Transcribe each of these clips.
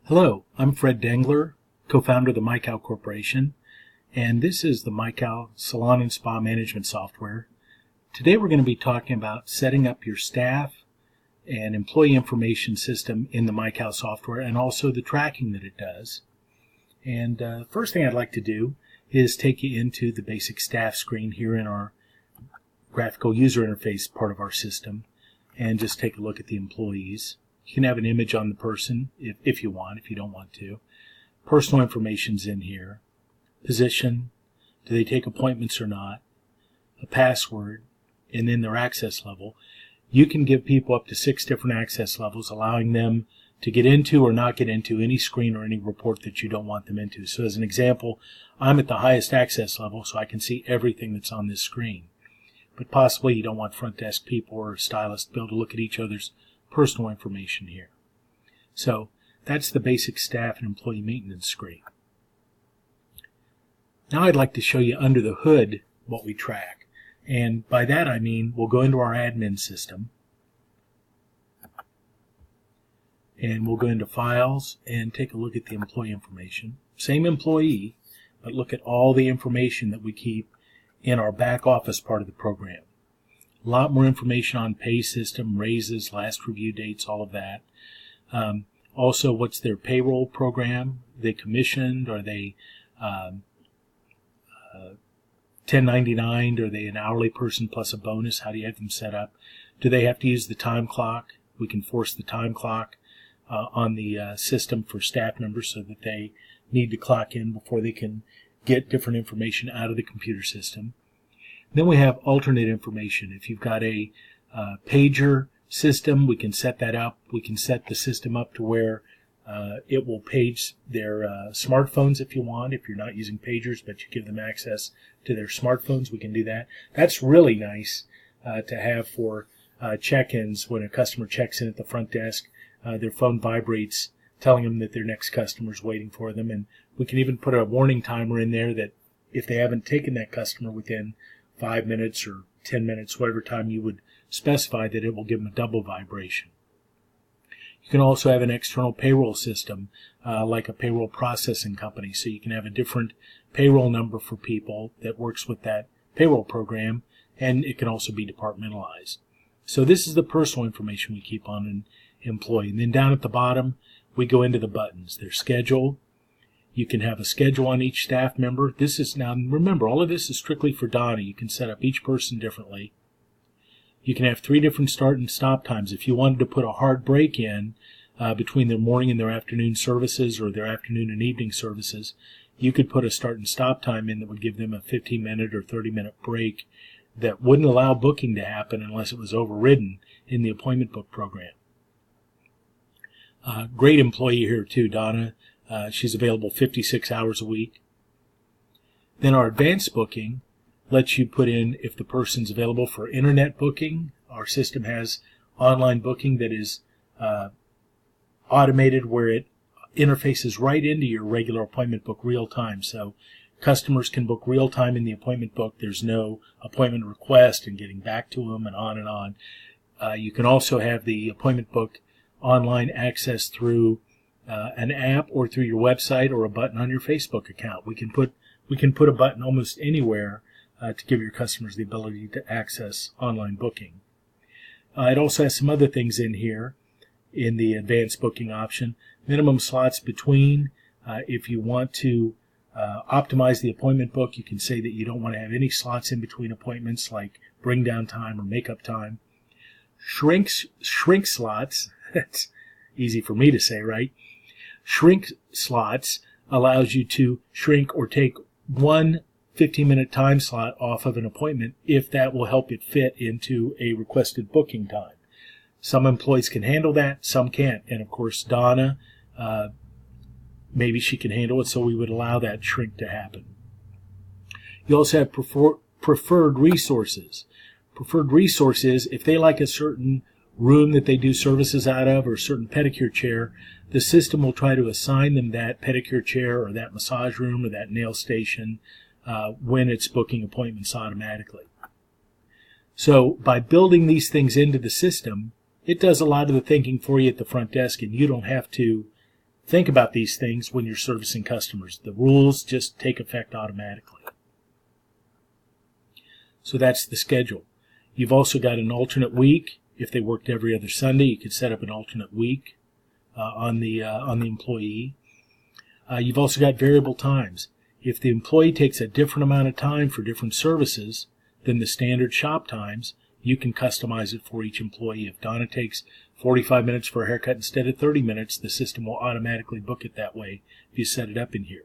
Hello, I'm Fred Dengler, co-founder of the Mikal Corporation, and this is the Mikal Salon and Spa management software. Today we're going to be talking about setting up your staff and employee information system in the Mikal software and also the tracking that it does. And first thing I'd like to do is take you into the basic staff screen here in our graphical user interface part of our system and just take a look at the employees. You can have an image on the person if you want, if you don't want to. Personal information's in here. Position, do they take appointments or not, a password, and then their access level. You can give people up to 6 different access levels, allowing them to get into or not get into any screen or any report that you don't want them into. So as an example, I'm at the highest access level, so I can see everything that's on this screen. But possibly you don't want front desk people or stylists to be able to look at each other's personal information here. So that's the basic staff and employee maintenance screen. Now I'd like to show you under the hood what we track. And by that I mean we'll go into our admin system and we'll go into files and take a look at the employee information. Same employee, but look at all the information that we keep in our back office part of the program. A lot more information on pay system, raises, last review dates, all of that. Also, what's their payroll program? Are they commissioned? Are they 1099? Are they an hourly person plus a bonus? How do you have them set up? Do they have to use the time clock? We can force the time clock on the system for staff members so that they need to clock in before they can get different information out of the computer system. Then we have alternate information. If you've got a pager system, we can set that up. We can set the system up to where it will page their smartphones if you want. If you're not using pagers, but you give them access to their smartphones, we can do that. That's really nice to have for check-ins. When a customer checks in at the front desk, their phone vibrates, telling them that their next customer is waiting for them. And we can even put a warning timer in there that if they haven't taken that customer within 5 minutes or 10 minutes, whatever time you would specify, that it will give them a double vibration. You can also have an external payroll system, like a payroll processing company. So you can have a different payroll number for people that works with that payroll program, and it can also be departmentalized. So this is the personal information we keep on an employee. And then down at the bottom, we go into the buttons. Their schedule. You can have a schedule on each staff member. This is, now remember, all of this is strictly for Donna. You can set up each person differently. You can have 3 different start and stop times. If you wanted to put a hard break in between their morning and their afternoon services or their afternoon and evening services, you could put a start and stop time in that would give them a 15-minute or 30-minute break that wouldn't allow booking to happen unless it was overridden in the appointment book program. Great employee here too, Donna. She's available 56 hours a week. Then our advanced booking lets you put in if the person's available for internet booking. Our system has online booking that is automated, where it interfaces right into your regular appointment book real time. So customers can book real time in the appointment book. There's no appointment request and getting back to them and on and on. You can also have the appointment book online access through an app or through your website or a button on your Facebook account. We can put a button almost anywhere to give your customers the ability to access online booking. It also has some other things in here in the advanced booking option. Minimum slots between. If you want to optimize the appointment book, you can say that you don't want to have any slots in between appointments, like bring down time or makeup time. Shrink slots. That's easy for me to say, right? Shrink slots allows you to shrink or take one 15-minute time slot off of an appointment if that will help it fit into a requested booking time. Some employees can handle that, some can't. And of course, Donna, maybe she can handle it, so we would allow that shrink to happen. You also have preferred resources. Preferred resources, if they like a certain room that they do services out of or a certain pedicure chair, the system will try to assign them that pedicure chair or that massage room or that nail station when it's booking appointments automatically. So by building these things into the system, it does a lot of the thinking for you at the front desk, and you don't have to think about these things when you're servicing customers. The rules just take effect automatically. So that's the schedule. You've also got an alternate week. If they worked every other Sunday, you could set up an alternate week on the employee. You've also got variable times. If the employee takes a different amount of time for different services than the standard shop times, you can customize it for each employee. If Donna takes 45 minutes for a haircut instead of 30 minutes, the system will automatically book it that way if you set it up in here.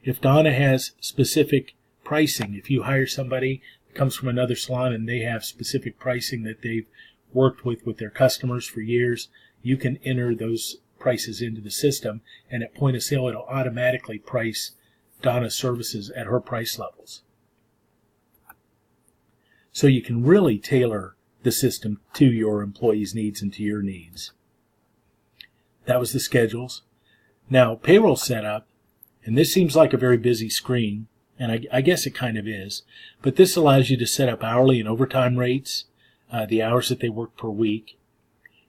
If Donna has specific pricing, if you hire somebody that comes from another salon and they have specific pricing that they've worked with their customers for years, you can enter those prices into the system, and at point of sale it'll automatically price Donna's services at her price levels. So you can really tailor the system to your employees' needs and to your needs. That was the schedules. Now, payroll setup, and this seems like a very busy screen, and I guess it kind of is, but this allows you to set up hourly and overtime rates, the hours that they work per week.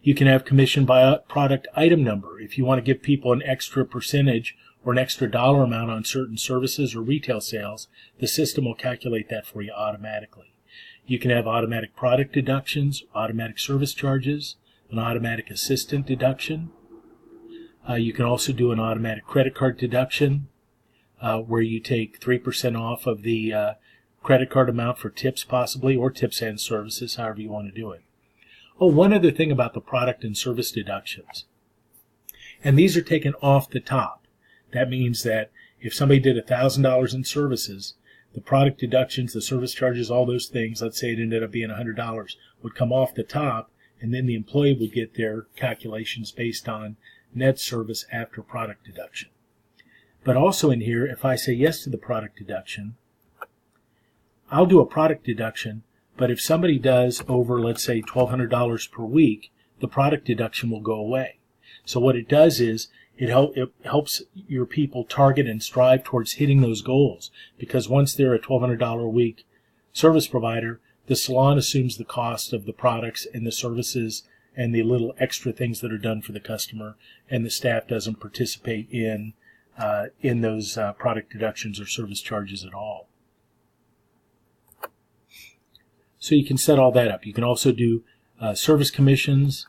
You can have commission by product item number. If you want to give people an extra percentage or an extra dollar amount on certain services or retail sales, the system will calculate that for you automatically. You can have automatic product deductions, automatic service charges, an automatic assistant deduction. You can also do an automatic credit card deduction where you take 3% off of the credit card amount for tips possibly, or tips and services, however you want to do it. Oh, one other thing about the product and service deductions. And these are taken off the top. That means that if somebody did $1,000 in services, the product deductions, the service charges, all those things, let's say it ended up being $100, would come off the top, and then the employee would get their calculations based on net service after product deduction. But also in here, if I say yes to the product deduction, I'll do a product deduction, but if somebody does over, let's say, $1,200 per week, the product deduction will go away. So what it does is it helps your people target and strive towards hitting those goals, because once they're a $1,200 a week service provider, the salon assumes the cost of the products and the services and the little extra things that are done for the customer, and the staff doesn't participate in those product deductions or service charges at all. So you can set all that up. You can also do service commissions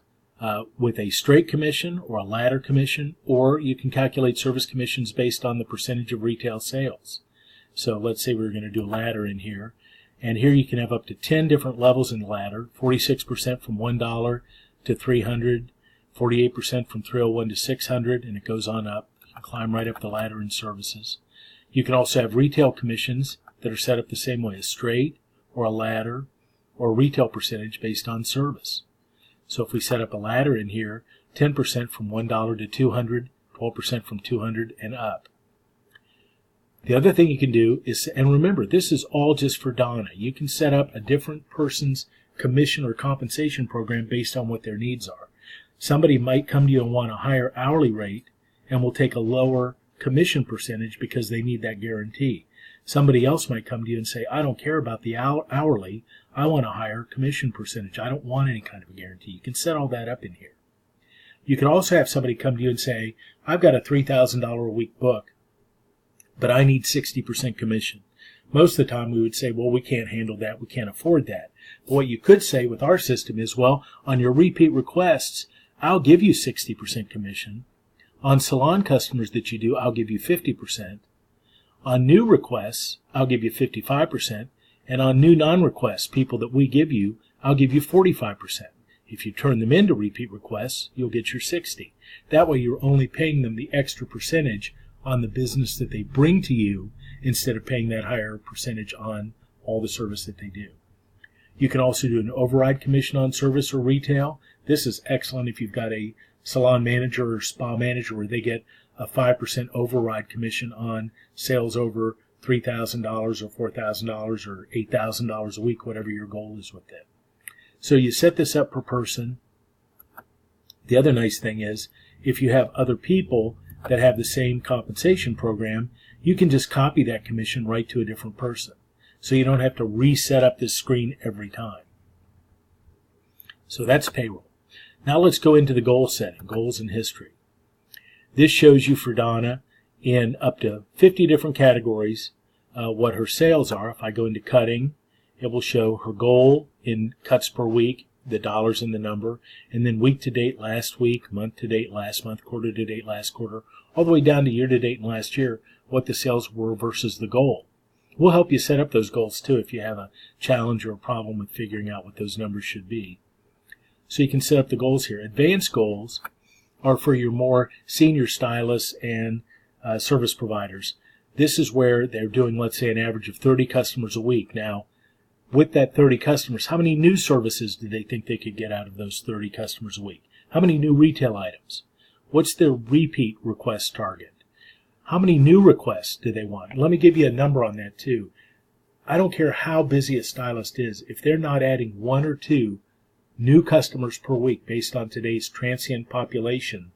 with a straight commission or a ladder commission, or you can calculate service commissions based on the percentage of retail sales. So let's say we're going to do a ladder in here, and here you can have up to 10 different levels in the ladder, 46% from $1 to $300, 48% from $301 to $600, and it goes on up. You can climb right up the ladder in services. You can also have retail commissions that are set up the same way, a straight or a ladder, or a retail percentage based on service. So if we set up a ladder in here, 10% from $1 to $200, 12% from $200 and up. The other thing you can do is, and remember, this is all just for Donna. You can set up a different person's commission or compensation program based on what their needs are. Somebody might come to you and want a higher hourly rate and will take a lower commission percentage because they need that guarantee. Somebody else might come to you and say, I don't care about the hourly, I want a higher commission percentage. I don't want any kind of a guarantee. You can set all that up in here. You can also have somebody come to you and say, I've got a $3,000 a week book, but I need 60% commission. Most of the time we would say, well, we can't handle that, we can't afford that. But what you could say with our system is, well, on your repeat requests, I'll give you 60% commission. On salon customers that you do, I'll give you 50%. On new requests, I'll give you 55%, and on new non-requests, people that we give you, I'll give you 45%. If you turn them into repeat requests, you'll get your 60%. That way you're only paying them the extra percentage on the business that they bring to you instead of paying that higher percentage on all the service that they do. You can also do an override commission on service or retail. This is excellent if you've got a salon manager or spa manager where they get a 5% override commission on sales over $3,000 or $4,000 or $8,000 a week, whatever your goal is with it. So you set this up per person. The other nice thing is, if you have other people that have the same compensation program, you can just copy that commission right to a different person. So you don't have to reset up this screen every time. So that's payroll. Now let's go into the goal setting, goals and history. This shows you for Donna in up to 50 different categories what her sales are. If I go into cutting, it will show her goal in cuts per week, the dollars in the number, and then week to date last week, month to date last month, quarter to date last quarter, all the way down to year to date and last year, what the sales were versus the goal. We'll help you set up those goals too if you have a challenge or a problem with figuring out what those numbers should be. So you can set up the goals here. Advanced goals are for your more senior stylists and service providers. This is where they're doing, let's say, an average of 30 customers a week. Now, with that 30 customers, how many new services do they think they could get out of those 30 customers a week? How many new retail items? What's their repeat request target? How many new requests do they want? Let me give you a number on that too. I don't care how busy a stylist is. If they're not adding 1 or 2 new customers per week based on today's transient population,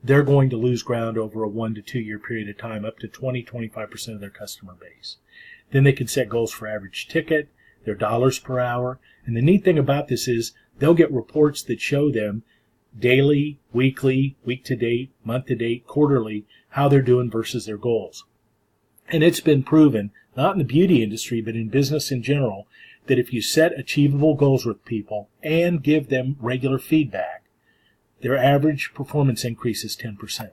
they're going to lose ground over a 1 to 2 year period of time, up to 20-25% of their customer base. Then they can set goals for average ticket, their dollars per hour. And the neat thing about this is they'll get reports that show them daily, weekly, week to date, month to date, quarterly, how they're doing versus their goals. And it's been proven, not in the beauty industry, but in business in general, that if you set achievable goals with people and give them regular feedback, their average performance increase is 10%.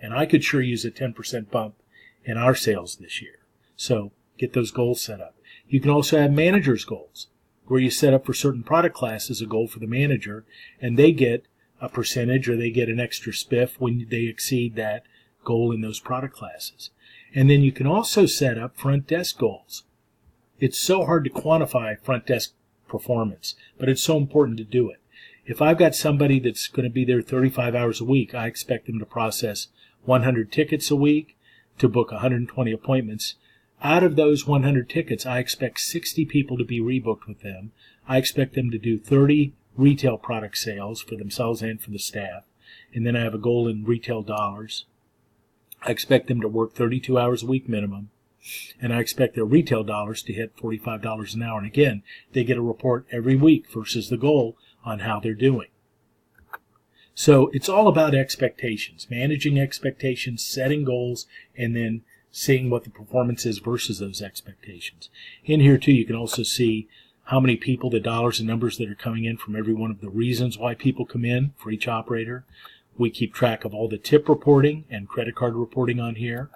And I could sure use a 10% bump in our sales this year. So get those goals set up. You can also have manager's goals, where you set up for certain product classes a goal for the manager, and they get a percentage or they get an extra spiff when they exceed that goal in those product classes. And then you can also set up front desk goals. It's so hard to quantify front desk performance, but it's so important to do it. If I've got somebody that's going to be there 35 hours a week, I expect them to process 100 tickets a week, to book 120 appointments. Out of those 100 tickets, I expect 60 people to be rebooked with them. I expect them to do 30 retail product sales for themselves and for the staff. And then I have a goal in retail dollars. I expect them to work 32 hours a week minimum. And I expect their retail dollars to hit $45 an hour. And again, they get a report every week versus the goal on how they're doing. So it's all about expectations, managing expectations, setting goals, and then seeing what the performance is versus those expectations. In here, too, you can also see how many people, the dollars and numbers that are coming in from every one of the reasons why people come in for each operator. We keep track of all the tip reporting and credit card reporting on here.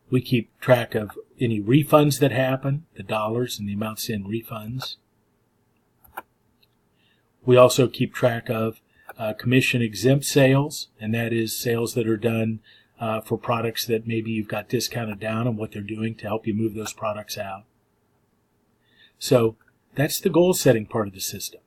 We keep track of any refunds that happen, the dollars and the amounts in refunds. We also keep track of commission exempt sales, and that is sales that are done for products that maybe you've got discounted down on what they're doing to help you move those products out. So that's the goal setting part of the system.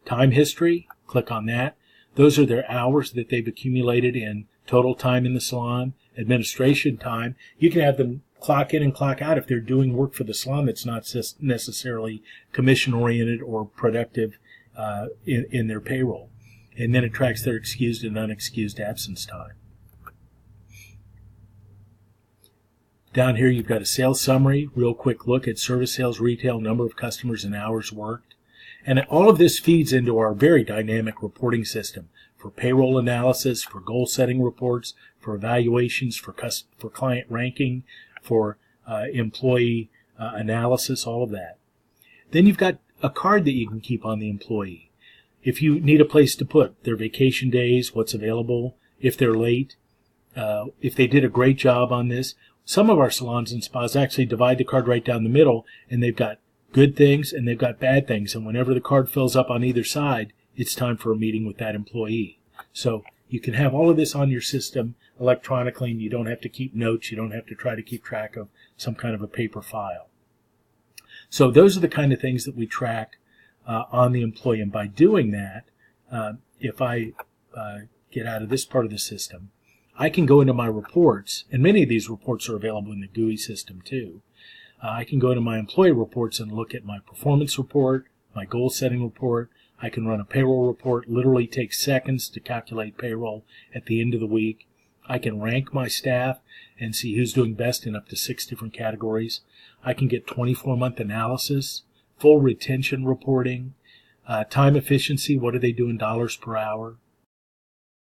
Time history, click on that. Those are their hours that they've accumulated in total time in the salon. Administration time, you can have them clock in and clock out if they're doing work for the salon that's not necessarily commission oriented or productive in their payroll. And then it tracks their excused and unexcused absence time. Down here you've got a sales summary, real quick look at service sales, retail, number of customers, and hours worked. And all of this feeds into our very dynamic reporting system for payroll analysis, for goal setting reports, for evaluations, for client ranking, for employee analysis, all of that. Then you've got a card that you can keep on the employee. If you need a place to put their vacation days, what's available, if they're late, if they did a great job on this. Some of our salons and spas actually divide the card right down the middle, and they've got good things and they've got bad things. And whenever the card fills up on either side, it's time for a meeting with that employee. So you can have all of this on your system electronically, and you don't have to keep notes. You don't have to try to keep track of some kind of a paper file. So those are the kind of things that we track on the employee. And by doing that, if I get out of this part of the system, I can go into my reports, and many of these reports are available in the GUI system too. I can go into my employee reports and look at my performance report, my goal setting report. I can run a payroll report, literally takes seconds to calculate payroll at the end of the week. I can rank my staff and see who's doing best in up to 6 different categories. I can get 24-month analysis, full retention reporting, Time efficiency, what do they do in dollars per hour?